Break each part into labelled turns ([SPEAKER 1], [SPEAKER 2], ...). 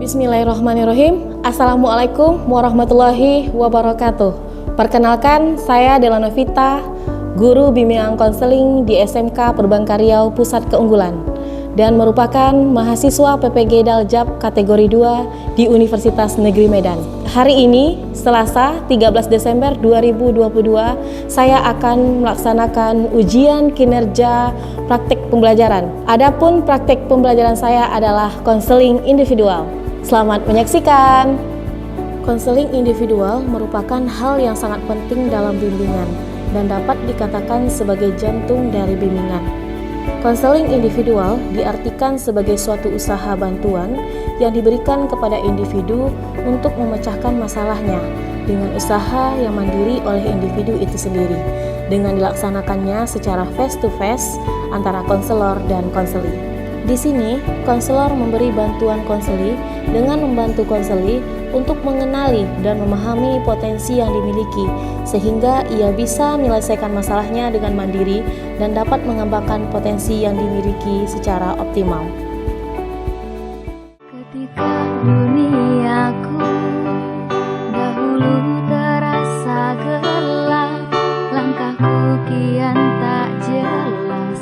[SPEAKER 1] Bismillahirrahmanirrahim. Assalamualaikum warahmatullahi wabarakatuh. Perkenalkan, saya Dela Novita, guru bimbingan konseling di SMK Perbankan Riau Pusat Keunggulan dan merupakan mahasiswa PPG Daljab kategori 2 di Universitas Negeri Medan. Hari ini, Selasa 13 Desember 2022, saya akan melaksanakan ujian kinerja praktik pembelajaran. Adapun praktik pembelajaran saya adalah konseling individual. Selamat menyaksikan. Konseling individual merupakan hal yang sangat penting dalam bimbingan dan dapat dikatakan sebagai jantung dari bimbingan. Konseling individual diartikan sebagai suatu usaha bantuan yang diberikan kepada individu untuk memecahkan masalahnya dengan usaha yang mandiri oleh individu itu sendiri, dengan dilaksanakannya secara face to face antara konselor dan konseli. Di sini, konselor memberi bantuan konseli dengan membantu konseli untuk mengenali dan memahami potensi yang dimiliki, sehingga ia bisa menyelesaikan masalahnya dengan mandiri dan dapat mengembangkan potensi yang dimiliki secara optimal.
[SPEAKER 2] Ketika duniaku dahulu terasa gelap, langkahku kian tak jelas,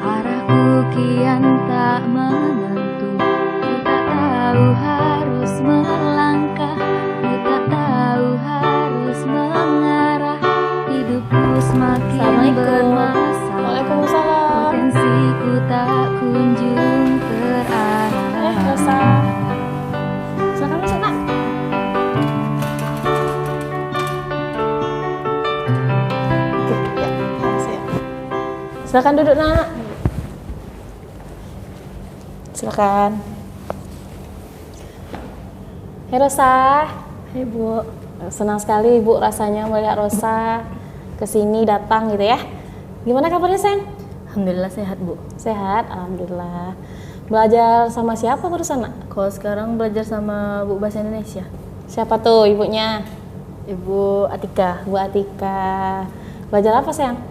[SPEAKER 2] arahku kian tak menentu. Ku tak tahu harus melangkah, ku tak tahu harus mengarah. Hidupku semakin bermasalah,
[SPEAKER 1] Waalaikumsalam.
[SPEAKER 2] potensiku tak kunjung terarah.
[SPEAKER 1] Rosa, silakan masuk, Nak. Silakan duduk, Nak. Silakan. Hai Rosa. Hai Bu. Senang sekali Ibu rasanya melihat Rosa kesini datang gitu ya. Gimana kabarnya, Sen?
[SPEAKER 3] Alhamdulillah sehat, Bu.
[SPEAKER 1] Sehat, alhamdulillah. Belajar sama siapa barusan, Nak?
[SPEAKER 3] Kalau sekarang belajar sama Bu Bahasa Indonesia.
[SPEAKER 1] Siapa tuh ibunya?
[SPEAKER 3] Ibu Atika.
[SPEAKER 1] Bu Atika. Belajar apa, sayang?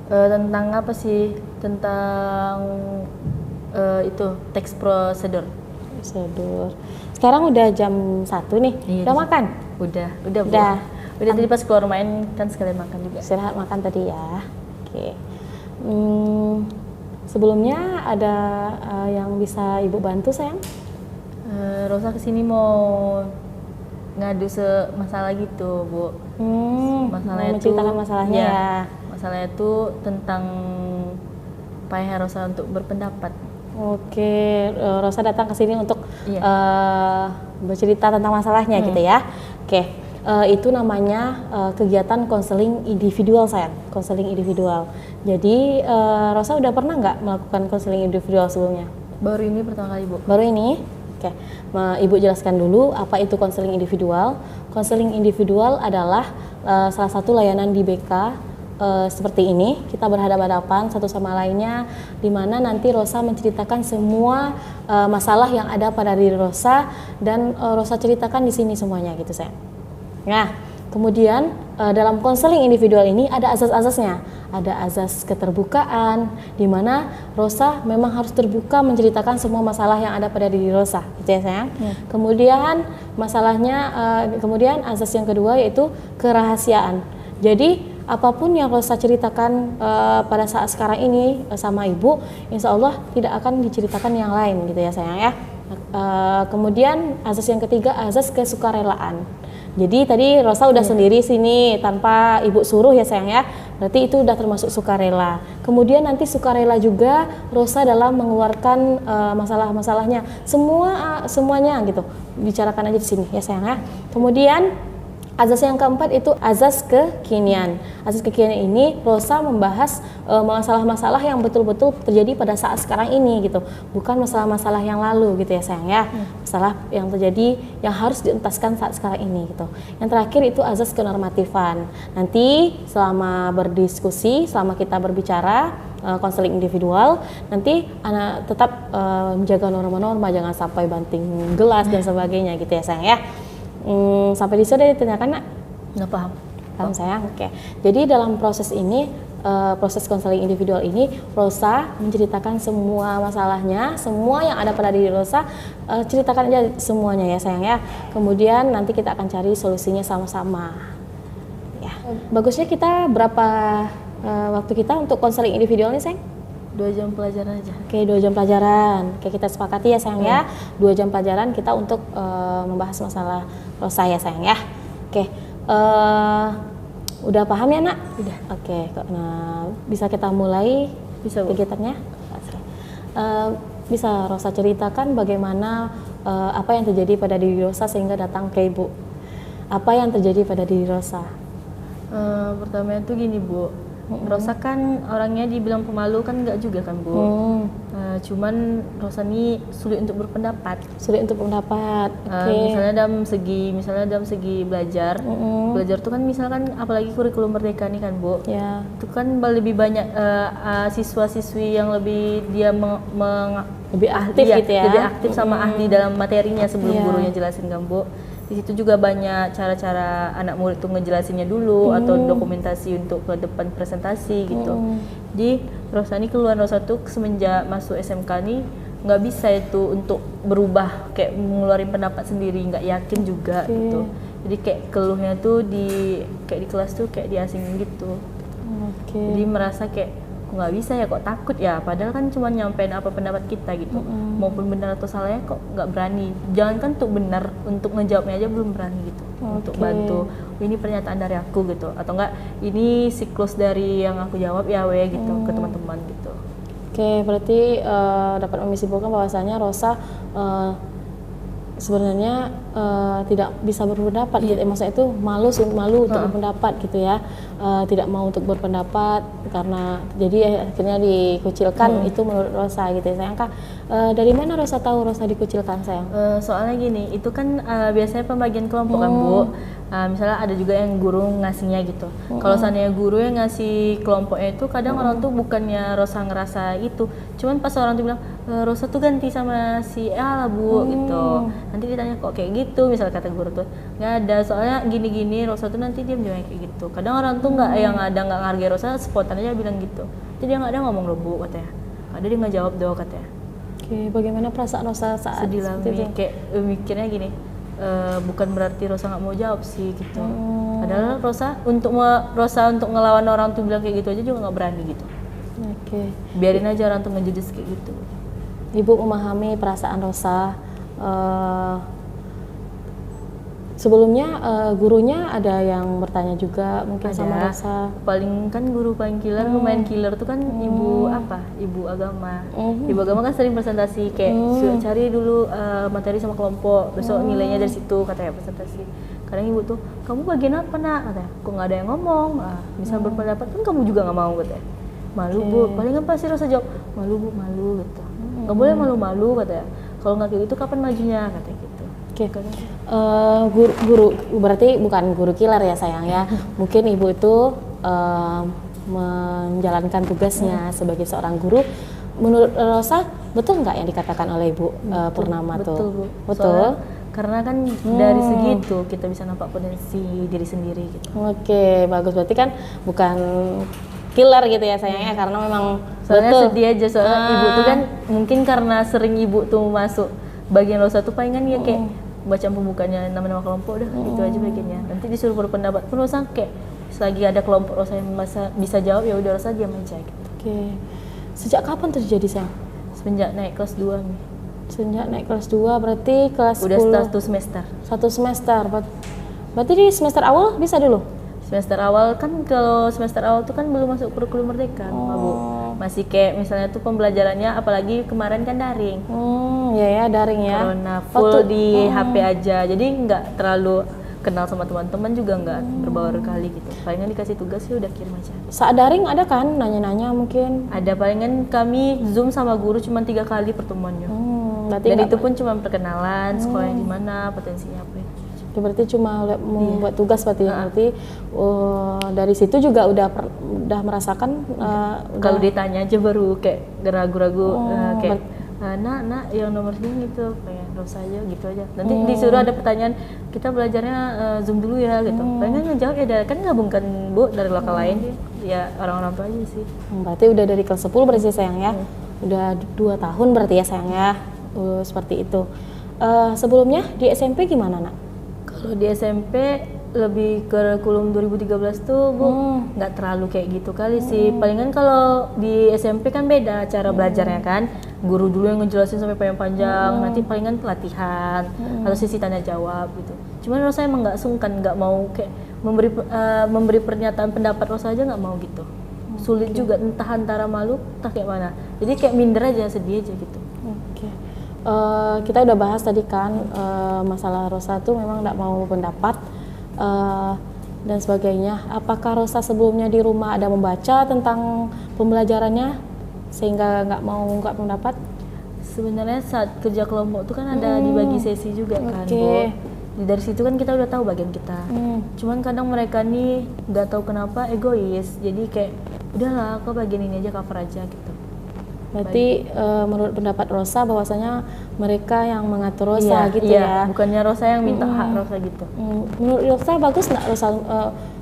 [SPEAKER 3] Tentang apa sih? Tentang itu teks prosedur.
[SPEAKER 1] Prosedur. Sekarang udah jam 1 nih.
[SPEAKER 3] Iya,
[SPEAKER 1] Udah makan?
[SPEAKER 3] Udah, Bu.
[SPEAKER 1] Udah.
[SPEAKER 3] Udah tadi pas keluar main kan sekalian makan juga.
[SPEAKER 1] Istirahat makan tadi ya. Oke. Sebelumnya ada yang bisa Ibu bantu, sayang?
[SPEAKER 3] Rosa kesini mau ngadu masalah gitu, Bu.
[SPEAKER 1] Mau
[SPEAKER 3] Masalahnya
[SPEAKER 1] menceritakan masalahnya ya.
[SPEAKER 3] Masalahnya tuh tentang payah Rosa untuk berpendapat.
[SPEAKER 1] Oke, Rosa datang ke sini untuk
[SPEAKER 3] Iya.
[SPEAKER 1] bercerita tentang masalahnya gitu ya. Oke, itu namanya kegiatan konseling individual, sayang. Konseling individual. Jadi Rosa udah pernah nggak melakukan konseling individual sebelumnya?
[SPEAKER 3] Baru ini pertama kali, Bu.
[SPEAKER 1] Baru ini? Oke, Ibu jelaskan dulu apa itu konseling individual. Konseling individual adalah salah satu layanan di BK seperti ini. Kita berhadapan-hadapan satu sama lainnya, di mana nanti Rosa menceritakan semua masalah yang ada pada diri Rosa dan Rosa ceritakan di sini semuanya gitu, sayang. Nah, kemudian dalam konseling individual ini ada azas-azasnya. Ada azas keterbukaan, di mana Rosa memang harus terbuka menceritakan semua masalah yang ada pada diri Rosa, gitu ya, sayang. Kemudian kemudian azas yang kedua yaitu kerahasiaan. Jadi apapun yang Rosa ceritakan pada saat sekarang ini sama Ibu, insya Allah tidak akan diceritakan yang lain, gitu ya, sayang ya. Kemudian azas yang ketiga, azas kesukarelaan. Jadi tadi Rosa udah sendiri sini tanpa Ibu suruh ya, sayang ya. Berarti itu udah termasuk sukarela. Kemudian nanti sukarela juga Rosa dalam mengeluarkan masalah-masalahnya. Semuanya gitu. Bicarakan aja di sini ya, sayang ya. Kemudian azas yang keempat itu azas kekinian. Azas kekinian ini Rosa membahas masalah-masalah yang betul-betul terjadi pada saat sekarang ini gitu, bukan masalah-masalah yang lalu gitu ya, sayang ya. Masalah yang terjadi yang harus dientaskan saat sekarang ini gitu. Yang terakhir itu azas kenormatifan. Nanti selama berdiskusi, selama kita berbicara konseling individual, nanti anak tetap menjaga norma-norma, jangan sampai banting gelas dan sebagainya gitu ya, sayang ya. Sampai di sini ditanyakan, Nak?
[SPEAKER 3] Nggak paham.
[SPEAKER 1] Paham, sayang? Oke. Jadi dalam proses ini proses konseling individual ini, Rosa menceritakan semua masalahnya, semua yang ada pada diri Rosa, ceritakan aja semuanya ya sayang ya. Kemudian nanti kita akan cari solusinya sama-sama. Ya, bagusnya kita berapa waktu kita untuk konseling individual nih sayang?
[SPEAKER 3] 2 jam pelajaran aja.
[SPEAKER 1] Oke, 2 jam pelajaran. Oke, kita sepakati ya sayang ya. 2 jam pelajaran kita untuk membahas masalah Rosa ya sayang ya. Oke, udah paham ya nak?
[SPEAKER 3] Udah.
[SPEAKER 1] Oke, nah bisa kita mulai
[SPEAKER 3] Bisa, Bu.
[SPEAKER 1] kegiatannya? Oke. Bisa Rosa ceritakan bagaimana apa yang terjadi pada diri Rosa sehingga datang ke Ibu? Apa yang terjadi pada diri Rosa?
[SPEAKER 3] Pertama itu gini, Bu. Rosa kan orangnya dibilang pemalu kan enggak juga kan, Bu. Cuman Rosa ini sulit untuk berpendapat.
[SPEAKER 1] Sulit untuk pendapat. Oke.
[SPEAKER 3] Misalnya dalam segi belajar. Belajar tuh kan misalkan apalagi kurikulum merdeka nih kan, Bu.
[SPEAKER 1] Ya.
[SPEAKER 3] Itu kan lebih banyak siswa-siswi yang lebih dia
[SPEAKER 1] Lebih aktif
[SPEAKER 3] iya,
[SPEAKER 1] gitu ya.
[SPEAKER 3] lebih aktif sama ahli dalam materinya sebelum
[SPEAKER 1] Iya.
[SPEAKER 3] gurunya jelasin kan, Bu. Di situ juga banyak cara-cara anak murid tuh ngejelasinnya dulu atau dokumentasi untuk ke depan presentasi gitu. Jadi Rosa ini keluhan Rosa tuh semenjak masuk SMK nih nggak bisa itu untuk berubah kayak ngeluarin pendapat sendiri, nggak yakin juga gitu. Jadi kayak keluhnya tuh di kelas tuh kayak diasingin gitu.
[SPEAKER 1] Oke.
[SPEAKER 3] Jadi merasa kayak kok nggak bisa ya, kok takut ya, padahal kan cuma nyampein apa pendapat kita gitu. Maupun benar atau salahnya kok nggak berani. Jangankan untuk benar, untuk ngejawabnya aja belum berani gitu. Untuk bantu, ini pernyataan dari aku gitu, atau enggak ini siklus dari yang aku jawab ya gitu ke teman-teman gitu.
[SPEAKER 1] Oke, berarti dapat menyimpulkan bahwasanya Rosa sebenarnya tidak bisa berpendapat gitu. Maksudnya itu malu untuk berpendapat gitu ya. Tidak mau untuk berpendapat karena jadi akhirnya dikucilkan itu menurut Rosa gitu ya sayang. Kak, dari mana Rosa tahu Rosa dikucilkan sayang?
[SPEAKER 3] Soalnya gini, itu kan biasanya pembagian kelompok kan, Bu. Misalnya ada juga yang guru ngasihnya gitu. Kalau seandainya guru yang ngasih kelompoknya itu kadang orang tuh bukannya Rosa ngerasa itu, cuman pas orang tuh bilang Rosa tuh ganti sama si A lah, Bu gitu. Nanti ditanya kok kayak gitu, misalnya kata guru tuh nggak ada, soalnya gini-gini Rosa tuh nanti dia menjawab kayak gitu. Kadang orang tuh nggak nggak ngargai Rosa, spontan aja bilang gitu. Jadi dia nggak ada ngomong loh, Bu katanya. Ada dia nggak jawab doang katanya.
[SPEAKER 1] Oke, bagaimana perasaan Rosa saat
[SPEAKER 3] Sedih lah,
[SPEAKER 1] itu?
[SPEAKER 3] kayak mikirnya gini, bukan berarti Rosa nggak mau jawab sih gitu. Padahal Rosa untuk ngelawan orang tuh bilang kayak gitu aja juga nggak berani gitu.
[SPEAKER 1] Oke.
[SPEAKER 3] Biarin aja orang tuh ngejudes kayak gitu.
[SPEAKER 1] Ibu memahami perasaan Rosa. Sebelumnya gurunya ada yang bertanya juga mungkin sama Rosa.
[SPEAKER 3] Paling kan guru paling killer, lumayan killer tuh kan ibu apa? Ibu agama. Ibu agama kan sering presentasi kayak cari dulu materi sama kelompok, besok nilainya dari situ katanya presentasi. Kadang ibu tuh, kamu bagian apa nak? Katanya, kok nggak ada yang ngomong. Misal berpendapat kan kamu juga nggak mau katanya. Malu Bu, paling apa sih Rosa jawab, malu Bu, malu gitu. Nggak boleh malu-malu katanya. Kalau nggak kayak gitu kapan majunya katanya gitu.
[SPEAKER 1] Oke, guru berarti bukan guru killer ya sayang ya. Mungkin ibu itu menjalankan tugasnya sebagai seorang guru. Menurut Rosa betul nggak yang dikatakan oleh Ibu Purnama tuh?
[SPEAKER 3] Betul, Bu.
[SPEAKER 1] Betul.
[SPEAKER 3] Soalnya, karena kan dari segitu kita bisa nampak potensi diri sendiri gitu.
[SPEAKER 1] Oke, bagus, berarti kan bukan killer gitu ya sayangnya karena memang
[SPEAKER 3] Soalnya
[SPEAKER 1] betul.
[SPEAKER 3] sedih aja soalnya ibu tuh kan mungkin karena sering ibu tuh masuk bagian Rosa tuh palingan ya kayak bacaan pembukanya nama-nama kelompok udah itu aja bagiannya. Nanti disuruh berpendapat pun Rosa kayak selagi ada kelompok Rosa yang bisa jawab ya udah Rosa diam aja gitu.
[SPEAKER 1] Oke. Sejak kapan terjadi sayang?
[SPEAKER 3] Semenjak naik kelas 2 nih.
[SPEAKER 1] Sejak naik kelas 2 berarti kelas
[SPEAKER 3] Udah
[SPEAKER 1] 10.
[SPEAKER 3] 1 semester.
[SPEAKER 1] 1 semester. Berarti di semester awal bisa dulu?
[SPEAKER 3] Semester awal kan, kalau semester awal tuh kan belum masuk kurikulum merdeka, Bu. Masih kayak misalnya tuh pembelajarannya apalagi kemarin kan daring.
[SPEAKER 1] Ya daring ya.
[SPEAKER 3] Corona full di HP aja. Jadi nggak terlalu kenal sama teman-teman juga nggak berbaur kali gitu. Palingan dikasih tugas ya udah kirim aja.
[SPEAKER 1] Saat daring ada kan nanya-nanya mungkin?
[SPEAKER 3] Ada, palingan kami Zoom sama guru cuma 3 kali pertemuannya.
[SPEAKER 1] Berarti
[SPEAKER 3] Dan itu pun cuma perkenalan, sekolahnya di mana, potensinya apa.
[SPEAKER 1] Berarti cuma membuat tugas berarti ya. Berarti dari situ juga udah merasakan
[SPEAKER 3] Kalau ditanya aja baru kayak ragu-ragu kayak nak yang nomor segini gitu, pengen Rosa aja gitu aja. Nanti disuruh ada pertanyaan, kita belajarnya Zoom dulu ya gitu. Pengen ngejawab ya kan gabungkan Bu dari lokal lain ya orang-orang tua aja sih.
[SPEAKER 1] Berarti udah dari kelas 10 berarti sayang ya. Udah 2 tahun berarti ya sayang ya. Seperti itu. Sebelumnya di SMP gimana nak?
[SPEAKER 3] Kalau di SMP lebih kurikulum 2013 tuh Bu nggak terlalu kayak gitu kali sih. Palingan kalau di SMP kan beda cara belajarnya kan. Guru dulu yang ngejelasin sampai panjang-panjang, nanti palingan pelatihan atau sesi tanya jawab gitu. Cuman Rosa emang nggak sungkan, nggak mau kayak memberi pernyataan pendapat Rosa aja nggak mau gitu. Sulit juga, entah antara malu, entah kayak mana. Jadi kayak minder aja, sedih aja gitu.
[SPEAKER 1] Oke. Kita udah bahas tadi kan masalah Rosa tuh memang nggak mau pendapat. Dan sebagainya. Apakah Rosa sebelumnya di rumah ada membaca tentang pembelajarannya sehingga nggak mau ungkap pendapat?
[SPEAKER 3] Sebenarnya saat kerja kelompok itu kan ada dibagi sesi juga kan, Bu. Dari situ kan kita udah tahu bagian kita. Cuman kadang mereka nih nggak tahu kenapa egois. Jadi kayak udahlah, kau bagian ini aja, cover aja gitu.
[SPEAKER 1] Berarti menurut pendapat Rosa bahwasanya mereka yang mengatur Rosa gitu ya?
[SPEAKER 3] Bukannya Rosa yang minta hak Rosa gitu.
[SPEAKER 1] Menurut Rosa bagus nggak Rosa?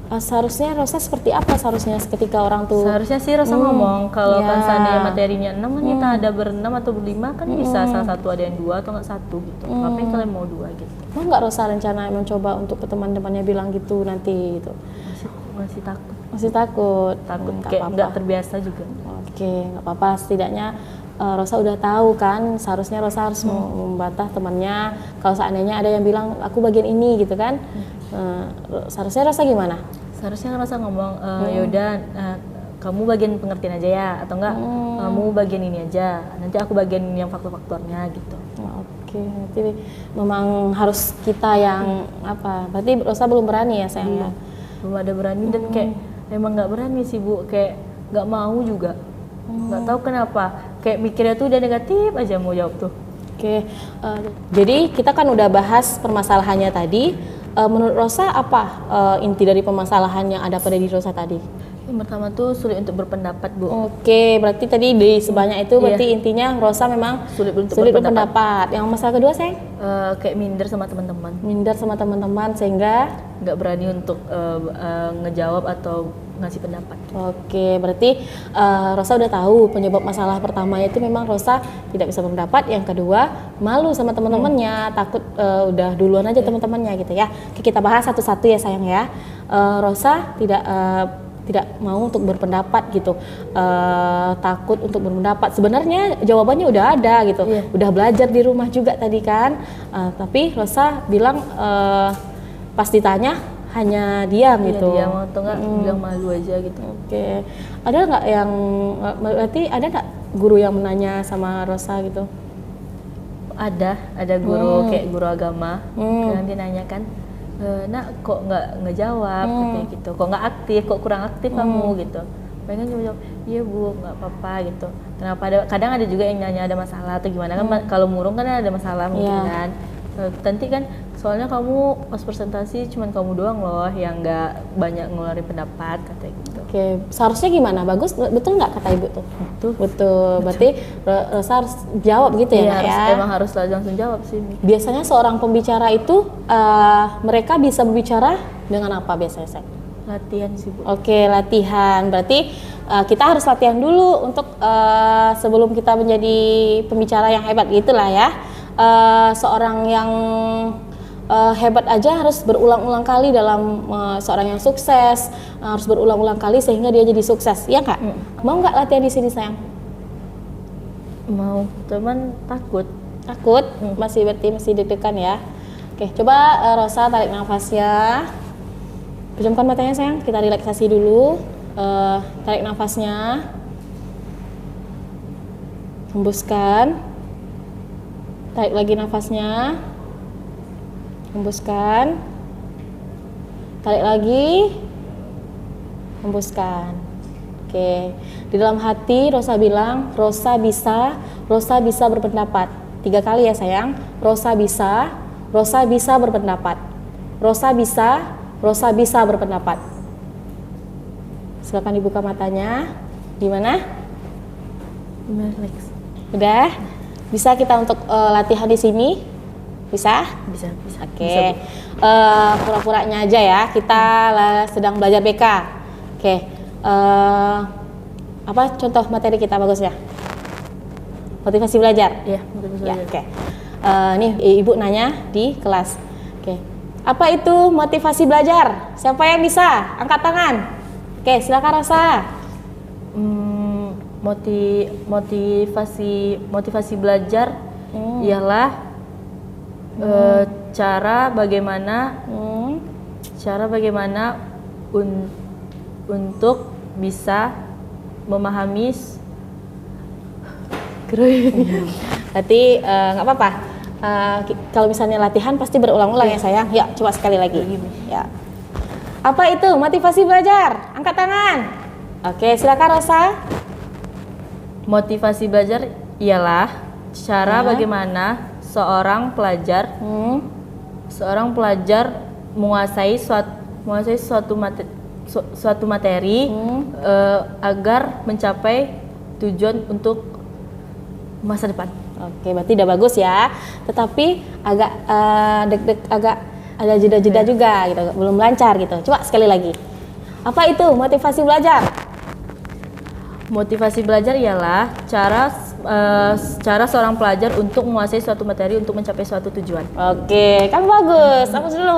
[SPEAKER 1] Seharusnya Rosa seperti apa seharusnya ketika orang tuh?
[SPEAKER 3] Seharusnya sih Rosa ngomong kalau kan seandainya materinya 6 kan kita ada ber-6 atau ber-5 kan bisa salah satu ada yang 2 atau nggak 1 gitu. Ngapain kalian mau 2 gitu?
[SPEAKER 1] Mau nggak Rosa rencana mencoba untuk ke teman-temannya bilang gitu nanti gitu?
[SPEAKER 3] Masih takut.
[SPEAKER 1] Masih takut?
[SPEAKER 3] Kayak nggak terbiasa juga.
[SPEAKER 1] Oke, nggak apa-apa. Setidaknya Rosa udah tahu kan, seharusnya Rosa harus membantah temannya. Kalau seandainya ada yang bilang aku bagian ini gitu kan, seharusnya Rosa gimana?
[SPEAKER 3] Seharusnya Rosa ngomong, yaudah kamu bagian pengertian aja ya, atau enggak kamu bagian ini aja, nanti aku bagian yang faktor-faktornya gitu.
[SPEAKER 1] Oke, berarti memang harus kita yang apa? Berarti Rosa belum berani ya sayang ya?
[SPEAKER 3] Belum ada berani dan kayak emang nggak berani sih Bu, kayak nggak mau juga. Nggak tahu kenapa, kayak mikirnya tuh udah negatif aja mau jawab tuh.
[SPEAKER 1] Oke, jadi kita kan udah bahas permasalahannya tadi. Menurut Rosa apa inti dari permasalahan yang ada pada diri Rosa tadi?
[SPEAKER 3] Yang pertama tuh sulit untuk berpendapat Bu.
[SPEAKER 1] Oke, berarti tadi dari sebanyak itu berarti intinya Rosa memang sulit berpendapat. Yang masalah kedua sayang?
[SPEAKER 3] Kayak minder sama teman-teman.
[SPEAKER 1] Minder sama teman-teman sehingga
[SPEAKER 3] nggak berani untuk ngejawab atau ngasih pendapat.
[SPEAKER 1] Oke, berarti Rosa udah tahu penyebab masalah pertama itu memang Rosa tidak bisa berpendapat. Yang kedua, malu sama teman-temannya, takut udah duluan aja teman-temannya gitu ya. Oke, kita bahas satu-satu ya sayang ya. Rosa tidak mau untuk berpendapat gitu, takut untuk berpendapat. Sebenarnya jawabannya udah ada gitu, udah belajar di rumah juga tadi kan. Tapi Rosa bilang pas ditanya hanya diam gitu.
[SPEAKER 3] Diam atau enggak bilang malu aja gitu.
[SPEAKER 1] Oke. Ada nggak yang berarti ada nggak guru yang menanya sama Rosa gitu?
[SPEAKER 3] Ada guru kayak guru agama yang dia nanya kan, nak kok nggak ngejawab kayak gitu, kok nggak aktif, kok kurang aktif kamu gitu. Pengen jawab, iya Bu nggak apa-apa gitu. Kenapa kadang ada juga yang nanya ada masalah atau gimana kan? Kalau murung kan ada masalah mungkin kan. Nanti kan soalnya kamu pas presentasi cuman kamu doang loh yang nggak banyak ngeluarin pendapat katanya gitu.
[SPEAKER 1] Oke, seharusnya gimana? Bagus, betul nggak kata ibu tuh? Betul. Berarti Rosa harus jawab gitu ya, ya?
[SPEAKER 3] Emang harus langsung jawab sih.
[SPEAKER 1] Biasanya seorang pembicara itu mereka bisa berbicara dengan apa biasanya?
[SPEAKER 3] Latihan sih Bu.
[SPEAKER 1] Oke, latihan. Berarti kita harus latihan dulu untuk sebelum kita menjadi pembicara yang hebat gitulah ya. Seorang yang hebat aja harus berulang-ulang kali dalam seorang yang sukses, harus berulang-ulang kali sehingga dia jadi sukses, ya kak? Mau nggak latihan di sini sayang?
[SPEAKER 3] Mau, cuman takut.
[SPEAKER 1] Berarti masih deg-degan ya. Oke, coba Rosa tarik nafasnya, pejamkan matanya sayang, kita relaksasi dulu. Tarik nafasnya, hembuskan, tarik lagi nafasnya, hembuskan, tarik lagi, hembuskan. Oke, di dalam hati Rosa bilang, Rosa bisa berpendapat. 3 kali ya sayang. Rosa bisa berpendapat. Rosa bisa berpendapat. Silakan dibuka matanya. Gimana?
[SPEAKER 3] Relax.
[SPEAKER 1] Udah? Bisa kita untuk latihan di sini? Bisa?
[SPEAKER 3] Bisa.
[SPEAKER 1] Oke. Pura-puranya aja ya. Kita sedang belajar BK. Oke. Apa contoh materi kita bagusnya? Motivasi belajar.
[SPEAKER 3] Iya, motivasi
[SPEAKER 1] Ya,
[SPEAKER 3] belajar.
[SPEAKER 1] oke. Nih Ibu nanya di kelas. Oke. Apa itu motivasi belajar? Siapa yang bisa? Angkat tangan. Oke, silakan Rosa.
[SPEAKER 3] Motivasi belajar ialah cara bagaimana untuk bisa memahami
[SPEAKER 1] Berarti nggak apa-apa. Kalau misalnya latihan pasti berulang-ulang ya sayang. Ya, coba sekali lagi. Ya. Apa itu motivasi belajar? Angkat tangan. Oke, silakan Rosa.
[SPEAKER 3] motivasi belajar ialah cara bagaimana seorang pelajar menguasai suatu materi agar mencapai tujuan untuk masa depan.
[SPEAKER 1] Oke, berarti udah bagus ya. Tetapi agak agak ada jeda-jeda juga gitu, belum lancar gitu. Coba sekali lagi. Apa itu motivasi belajar?
[SPEAKER 3] Motivasi belajar ialah cara seorang pelajar untuk menguasai suatu materi untuk mencapai suatu tujuan.
[SPEAKER 1] Oke, kamu bagus. Aku dulu.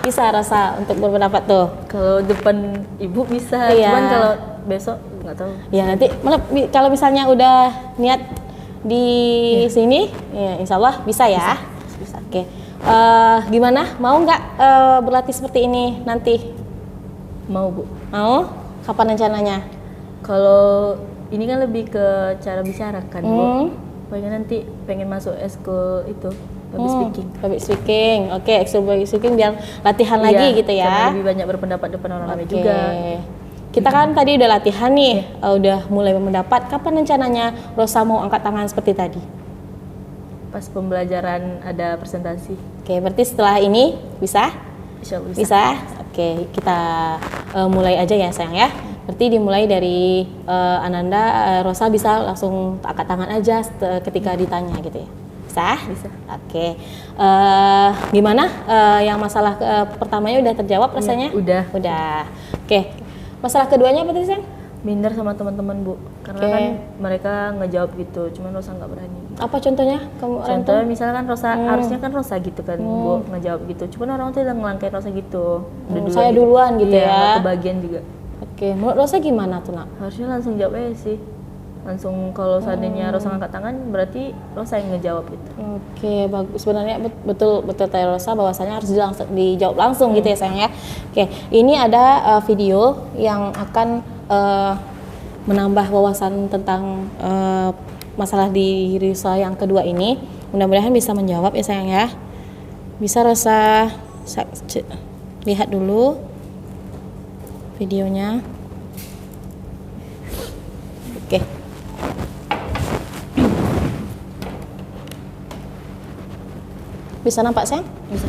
[SPEAKER 1] Bisa rasa untuk berpendapat tuh.
[SPEAKER 3] Kalau depan ibu bisa,
[SPEAKER 1] Iya.
[SPEAKER 3] cuman kalau besok nggak tahu.
[SPEAKER 1] Ya nanti kalau misalnya udah niat di sini, ya insya Allah bisa ya.
[SPEAKER 3] Bisa.
[SPEAKER 1] Oke. Gimana? Mau nggak berlatih seperti ini nanti?
[SPEAKER 3] Mau bu.
[SPEAKER 1] Mau? Kapan rencananya?
[SPEAKER 3] Kalau ini kan lebih ke cara bicara kan bu. Pengen masuk eskul itu public speaking.
[SPEAKER 1] Public speaking. Oke, public speaking biar latihan
[SPEAKER 3] Iya,
[SPEAKER 1] lagi gitu
[SPEAKER 3] karena
[SPEAKER 1] ya.
[SPEAKER 3] lebih banyak berpendapat depan orang ramai
[SPEAKER 1] Oke.
[SPEAKER 3] juga.
[SPEAKER 1] Kita kan tadi udah latihan nih, udah mulai mendapat. Kapan rencananya Rosa mau angkat tangan seperti tadi?
[SPEAKER 3] Pas pembelajaran ada presentasi.
[SPEAKER 1] Oke, berarti setelah ini bisa?
[SPEAKER 3] Insya Allah bisa.
[SPEAKER 1] Bisa? Oke, kita mulai aja ya sayang ya. Berarti dimulai dari Ananda, Rosa bisa langsung angkat tangan aja ketika ditanya gitu ya. Bisa?
[SPEAKER 3] Bisa.
[SPEAKER 1] Oke. Gimana? Yang masalah pertamanya udah terjawab rasanya?
[SPEAKER 3] Udah.
[SPEAKER 1] Udah. Oke. Masalah keduanya apa tadi sayang?
[SPEAKER 3] Minder sama teman-teman bu, karena
[SPEAKER 1] Oke.
[SPEAKER 3] kan mereka ngejawab gitu, cuman Rosa nggak berani.
[SPEAKER 1] Apa contohnya? Kamu
[SPEAKER 3] Contohnya misalnya kan Rosa, harusnya kan Rosa gitu kan bu, ngejawab gitu, cuman orang tuh udah ngelangkain Rosa gitu. Udah
[SPEAKER 1] saya duluan gitu
[SPEAKER 3] Iya,
[SPEAKER 1] ya.
[SPEAKER 3] nggak kebagian juga.
[SPEAKER 1] Oke, menurut Rosa gimana tuh nak?
[SPEAKER 3] Harusnya langsung jawab aja sih. Langsung kalau seandainya Rosa ngangkat tangan, berarti Rosa yang ngejawab gitu.
[SPEAKER 1] Oke, bagus. Sebenarnya betul tanya Rosa bahwasanya harus dijawab langsung gitu ya sayang ya. Oke, ini ada video yang akan menambah wawasan tentang masalah di Rosa yang kedua ini. Mudah-mudahan bisa menjawab ya sayang ya. Bisa Rosa lihat dulu videonya. Oke. Bisa nampak sayang?
[SPEAKER 3] Bisa.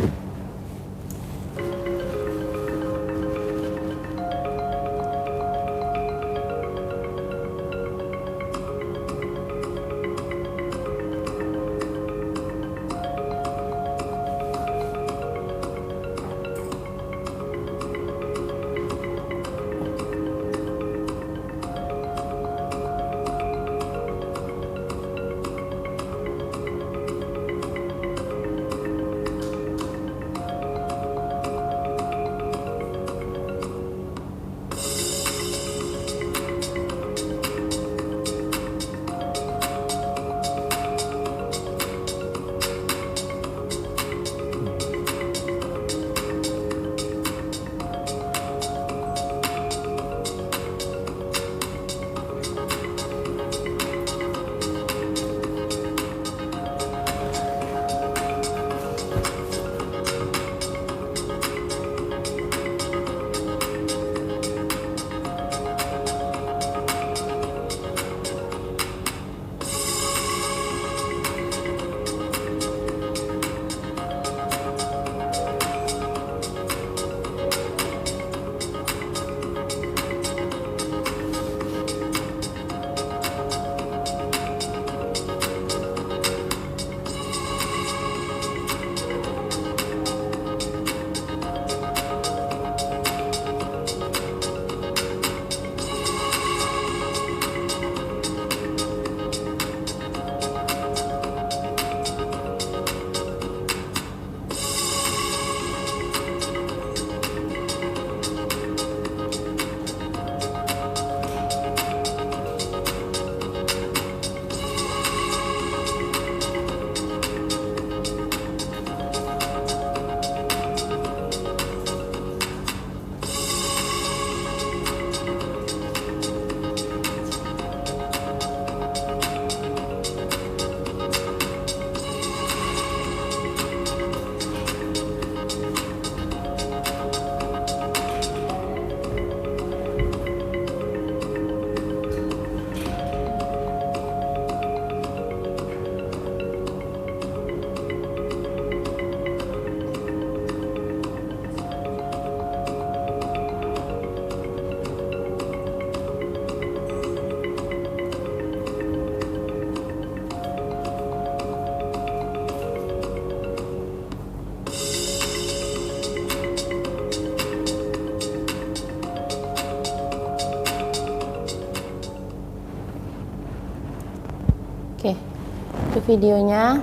[SPEAKER 1] Itu videonya.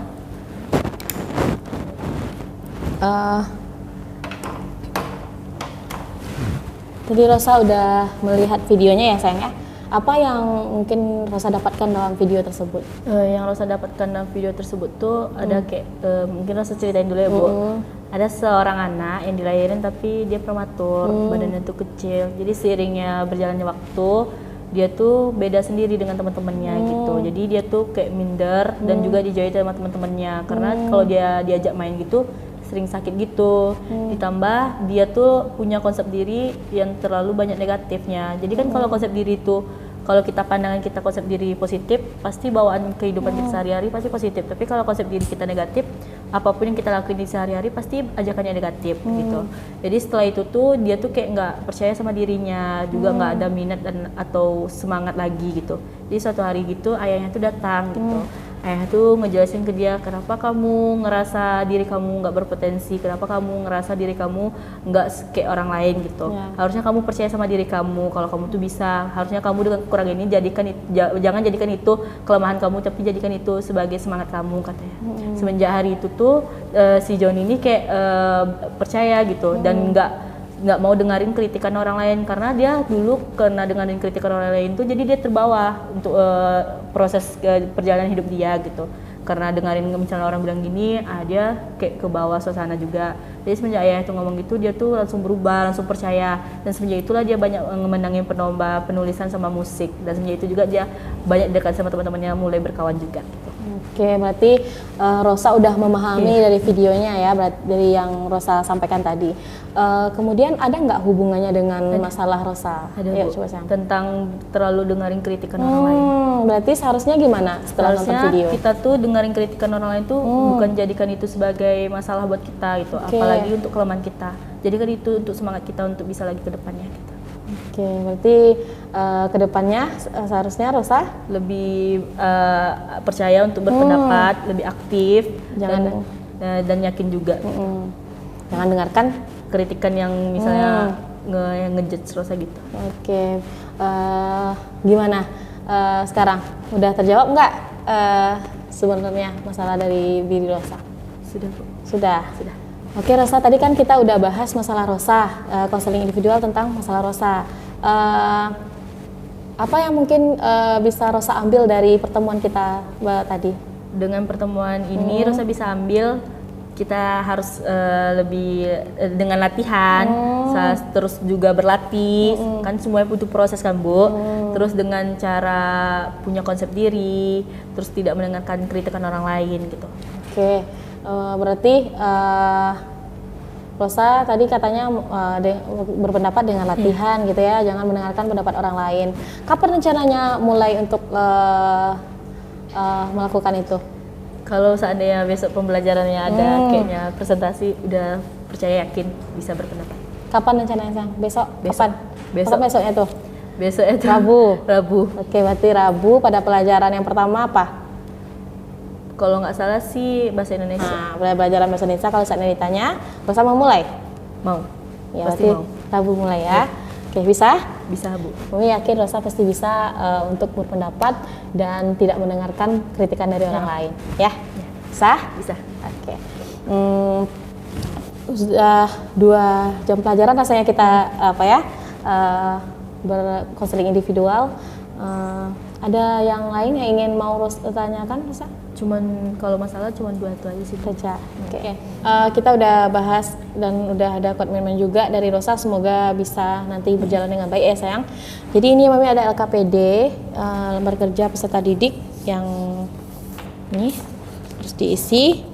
[SPEAKER 1] Tadi Rosa udah melihat videonya ya sayang ya. Apa yang mungkin Rosa dapatkan dalam video tersebut?
[SPEAKER 3] Yang Rosa dapatkan dalam video tersebut tuh ada kayak mungkin Rosa ceritain dulu ya Bu. Ada seorang anak yang dilahirin tapi dia prematur, badannya tuh kecil. Jadi seiringnya berjalannya waktu, dia tuh beda sendiri dengan teman-temannya gitu. Jadi dia tuh kayak minder dan juga dijauhi sama teman-temannya karena kalau dia diajak main gitu sering sakit gitu. Ditambah dia tuh punya konsep diri yang terlalu banyak negatifnya. Jadi kan kalau konsep diri itu, kalau kita pandangan kita konsep diri positif, pasti bawaan kehidupan kita sehari-hari pasti positif. Tapi kalau konsep diri kita negatif, apapun yang kita lakuin di sehari-hari pasti ajakannya negatif gitu. Jadi setelah itu tuh dia tuh kayak nggak percaya sama dirinya, juga nggak ada minat dan atau semangat lagi gitu. Jadi suatu hari gitu ayahnya tuh datang gitu. Ayah tuh ngejelasin ke dia, kenapa kamu ngerasa diri kamu nggak berpotensi, kenapa kamu ngerasa diri kamu nggak kayak orang lain gitu. Harusnya kamu percaya sama diri kamu, kalau kamu tuh bisa. Harusnya kamu dengan kekurangan ini jangan jadikan itu kelemahan kamu, tapi jadikan itu sebagai semangat kamu katanya. Semenjak hari itu tuh si John ini kayak percaya gitu dan nggak mau dengerin kritikan orang lain karena dia dulu kena dengerin kritikan orang lain tuh jadi dia terbawa untuk proses perjalanan hidup dia gitu. Karena dengerin misalnya orang bilang gini, dia kayak ke bawah suasana juga. Jadi semenjak ayah itu ngomong gitu, dia tuh langsung berubah, langsung percaya. Dan semenjak itulah dia banyak menangin perlomba penulisan sama musik. Dan semenjak itu juga dia banyak dekat sama teman-temannya, mulai berkawan juga gitu.
[SPEAKER 1] Oke, berarti Rosa udah memahami dari videonya ya, dari yang Rosa sampaikan tadi. Kemudian ada nggak hubungannya dengan masalah Rosa?
[SPEAKER 3] Ada
[SPEAKER 1] Yuk,
[SPEAKER 3] Bu,
[SPEAKER 1] coba sayang.
[SPEAKER 3] tentang terlalu dengerin kritikan orang lain.
[SPEAKER 1] Berarti seharusnya gimana setelah nonton
[SPEAKER 3] Seharusnya
[SPEAKER 1] video?
[SPEAKER 3] kita tuh dengerin kritikan orang lain tuh bukan jadikan itu sebagai masalah buat kita gitu, apalagi untuk kelemahan kita. Jadikan itu untuk semangat kita untuk bisa lagi ke depannya gitu.
[SPEAKER 1] Oke, berarti kedepannya seharusnya Rosa
[SPEAKER 3] Lebih percaya untuk berpendapat, lebih aktif, dan yakin juga.
[SPEAKER 1] jangan dengarkan.
[SPEAKER 3] Kritikan yang misalnya ngejudge Rosa gitu.
[SPEAKER 1] Oke, gimana sekarang? Udah terjawab nggak sebenarnya masalah dari diri Rosa?
[SPEAKER 3] Sudah Bu.
[SPEAKER 1] Sudah. Oke Rosa, tadi kan kita udah bahas masalah Rosa, konseling individual tentang masalah Rosa. Apa yang mungkin bisa Rosa ambil dari pertemuan kita tadi?
[SPEAKER 3] Dengan pertemuan ini Rosa bisa ambil kita harus lebih dengan latihan, terus juga berlatih, kan semuanya butuh proses kan Bu. Terus dengan cara punya konsep diri, terus tidak mendengarkan kritikan orang lain gitu.
[SPEAKER 1] Oke, berarti Rosa tadi katanya berpendapat dengan latihan gitu ya, jangan mendengarkan pendapat orang lain. Kapan rencananya mulai untuk melakukan itu?
[SPEAKER 3] Kalau seandainya besok pembelajarannya ada kayaknya presentasi, udah percaya yakin bisa berpendapat.
[SPEAKER 1] Kapan rencananya Sang? Besok? Kapan?
[SPEAKER 3] Besok.
[SPEAKER 1] Kapan besoknya tuh?
[SPEAKER 3] Besok itu
[SPEAKER 1] Rabu. Oke, berarti Rabu pada pelajaran yang pertama apa?
[SPEAKER 3] Kalau nggak salah sih bahasa Indonesia.
[SPEAKER 1] Nah, pelajaran bahasa Indonesia kalau saat ini ditanya, Rosa mau mulai?
[SPEAKER 3] Mau.
[SPEAKER 1] Ya,
[SPEAKER 3] Pasti
[SPEAKER 1] berarti
[SPEAKER 3] mau.
[SPEAKER 1] Rabu mulai ya. Oke, bisa?
[SPEAKER 3] Bisa Bu.
[SPEAKER 1] Kami yakin Rosa pasti bisa untuk berpendapat dan tidak mendengarkan kritikan dari orang lain. Ya? Bisa?
[SPEAKER 3] Bisa.
[SPEAKER 1] Oke. Sudah 2 jam pelajaran rasanya kita berkonseling individual. Ada yang lain yang ingin mau Rosa tanyakan, Rosa?
[SPEAKER 3] Cuman kalau masalah cuman 2 itu aja sih Bu.
[SPEAKER 1] Saja. Oke. Kita udah bahas dan udah ada komitmen juga dari Rosa, semoga bisa nanti berjalan dengan baik ya sayang. Jadi ini Mami ada LKPD, lembar kerja peserta didik yang ini harus diisi.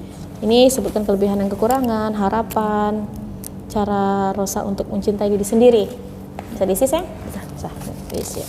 [SPEAKER 1] Ini sebutkan kelebihan dan kekurangan, harapan, cara Rosa untuk mencintai diri sendiri. Bisa diisi sayang? Bisa. Diisi.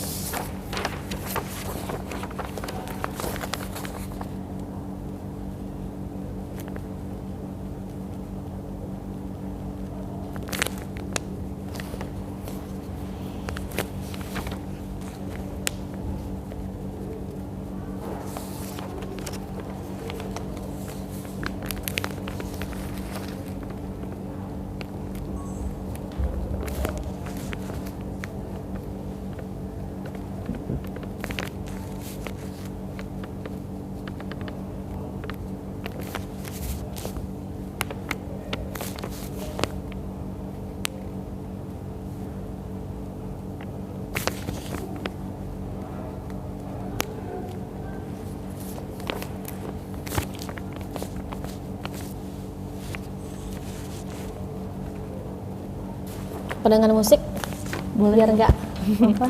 [SPEAKER 1] pendengar musik
[SPEAKER 2] Boleh.
[SPEAKER 1] biar nggak apa.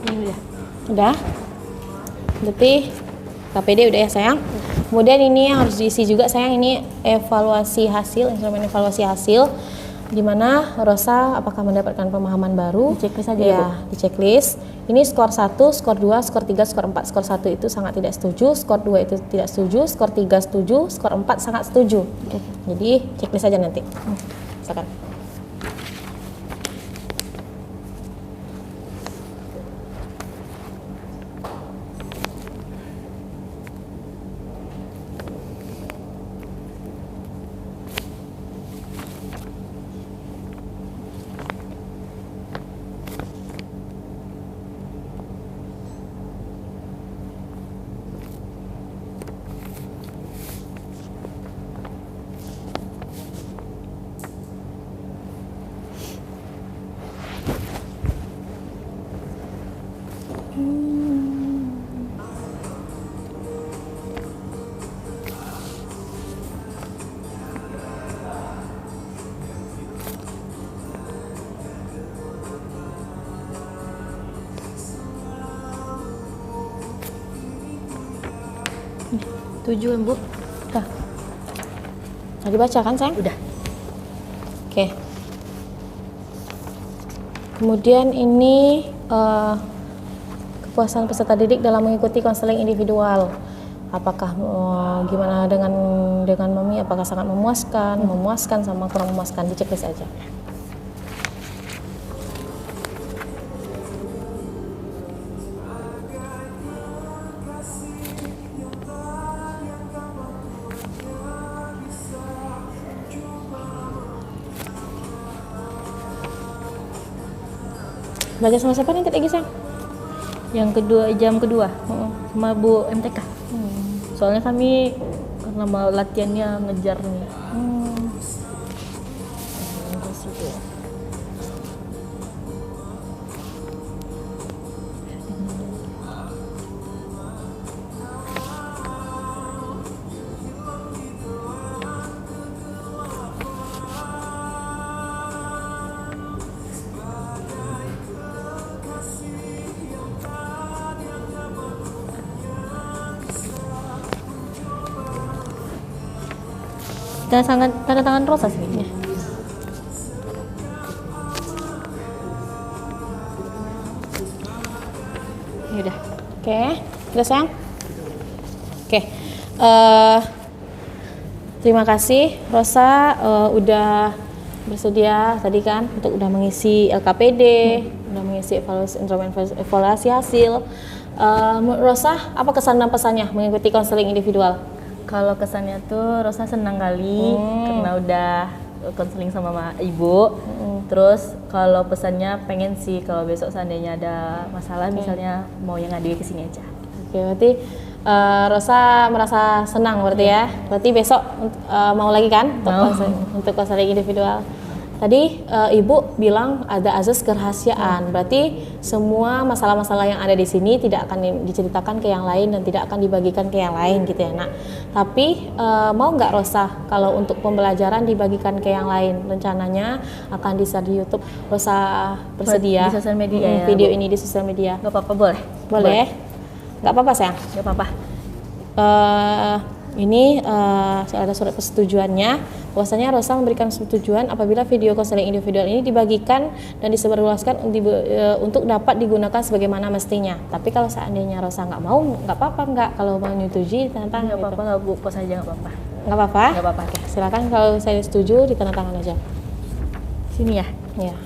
[SPEAKER 2] Ini udah.
[SPEAKER 1] Udah. Berarti KPD udah ya sayang. Kemudian ini yang harus diisi juga sayang, ini evaluasi hasil, instrumen evaluasi hasil, di mana Rosa apakah mendapatkan pemahaman baru.
[SPEAKER 2] Di checklist aja
[SPEAKER 1] ya, di checklist. Ini skor 1, skor 2, skor 3, skor 4. Skor 1 itu sangat tidak setuju, skor 2 itu tidak setuju, skor 3 setuju, skor 4 sangat setuju.
[SPEAKER 2] Oke.
[SPEAKER 1] Jadi checklist aja nanti. Silakan.
[SPEAKER 2] Tujuh Bu.
[SPEAKER 1] Udah. Nah, dibaca kan sayang?
[SPEAKER 2] Udah.
[SPEAKER 1] Oke. Kemudian ini kepuasan peserta didik dalam mengikuti konseling individual. Apakah gimana dengan Mami? Apakah sangat memuaskan, memuaskan sama kurang memuaskan? Di checklist aja. Belajar sama siapa nanti lagi sayang?
[SPEAKER 3] Yang kedua, jam kedua sama Bu MTK. Soalnya kami karena mau latihannya ngejar nih. Tanda tangan Rosa sih. Ya.
[SPEAKER 1] Ya udah. Oke, udah sayang? Oke. Terima kasih Rosa udah bersedia tadi kan untuk udah mengisi LKPD, udah mengisi instrumen evaluasi hasil. Rosa, apa kesan dan pesannya mengikuti konseling individual?
[SPEAKER 3] Kalau kesannya tuh Rosa senang kali karena udah konseling sama ibu. Terus kalau pesannya pengen sih kalau besok seandainya ada masalah misalnya mau yang ngadu ke sini aja.
[SPEAKER 1] Oke, berarti Rosa merasa senang berarti ya. Berarti besok mau lagi kan untuk konseling individual. tadi Ibu bilang ada azas kerahasiaan. Berarti semua masalah-masalah yang ada di sini tidak akan diceritakan ke yang lain dan tidak akan dibagikan ke yang lain gitu ya, Nak. Tapi mau nggak Rosa kalau untuk pembelajaran dibagikan ke yang lain? Rencananya akan di-share di YouTube. Rosa bersedia
[SPEAKER 3] Di sosial media ya,
[SPEAKER 1] video
[SPEAKER 3] Bu?
[SPEAKER 1] ini di sosial media.
[SPEAKER 3] Nggak apa-apa, boleh?
[SPEAKER 1] Boleh? Nggak apa-apa sayang?
[SPEAKER 3] Nggak apa-apa.
[SPEAKER 1] Ini ada surat persetujuannya. Bahwasanya Rosa memberikan persetujuan apabila video konseling individual ini dibagikan dan disebarluaskan untuk dapat digunakan sebagaimana mestinya. Tapi kalau seandainya Rosa nggak mau, nggak apa-apa, nggak. Kalau mau menyetujui, tantang
[SPEAKER 3] Nggak
[SPEAKER 1] gitu.
[SPEAKER 3] apa-apa, nggak Bu, pos aja nggak apa-apa.
[SPEAKER 1] Nggak apa-apa?
[SPEAKER 3] Nggak apa-apa.
[SPEAKER 1] Oke, silakan kalau saya setuju ditandatangan aja.
[SPEAKER 3] Sini ya.
[SPEAKER 1] Ya.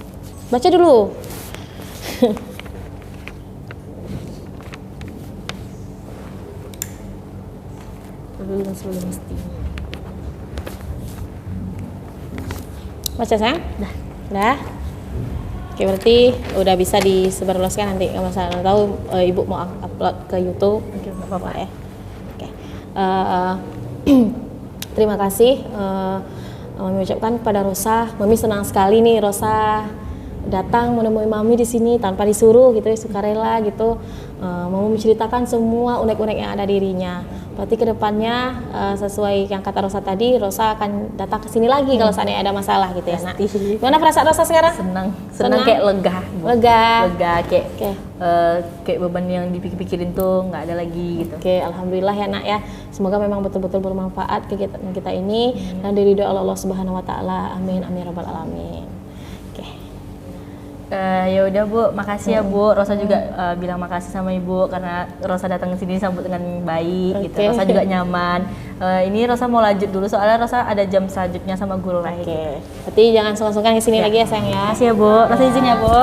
[SPEAKER 1] Baca dulu.
[SPEAKER 3] Belum sebelum mestinya.
[SPEAKER 1] Baca sayang? Udah. Oke, berarti udah bisa disebarluaskan nanti kalau misalnya tahu Ibu mau upload ke YouTube.
[SPEAKER 3] Oke, nggak apa-apa
[SPEAKER 1] ya. Oke. Terima kasih Mami ucapkan kepada Rosa. Mami senang sekali nih Rosa datang menemui Mami di sini tanpa disuruh gitu ya, sukarela gitu. Mau menceritakan semua unek-unek yang ada dirinya. Berarti kedepannya sesuai yang kata Rosa tadi, Rosa akan datang ke sini lagi kalau seandainya ada masalah gitu ya, Nak. Gimana perasaan Rosa sekarang?
[SPEAKER 3] Senang kayak lega, Bu.
[SPEAKER 1] Lega.
[SPEAKER 3] kayak
[SPEAKER 1] Oke.
[SPEAKER 3] kayak beban yang dipikir-pikirin tuh nggak ada lagi gitu.
[SPEAKER 1] Oke, alhamdulillah ya, Nak ya. Semoga memang betul-betul bermanfaat kegiatan kita ini dan diridhoi oleh Allah Subhanahu wa taala. Amin amin rabbal alamin. Oke.
[SPEAKER 3] Ya udah Bu, makasih ya Bu. Rosa juga bilang makasih sama Ibu karena Rosa datang ke sini sambut dengan baik gitu.
[SPEAKER 1] Oke.
[SPEAKER 3] Rosa juga nyaman. Ini Rosa mau lanjut dulu soalnya Rosa ada jam selanjutnya sama guru lain.
[SPEAKER 1] Oke. Berarti jangan sungkan-sungkan ke sini lagi ya, sayang ya.
[SPEAKER 3] Makasih ya Bu. Rosa izin ya Bu.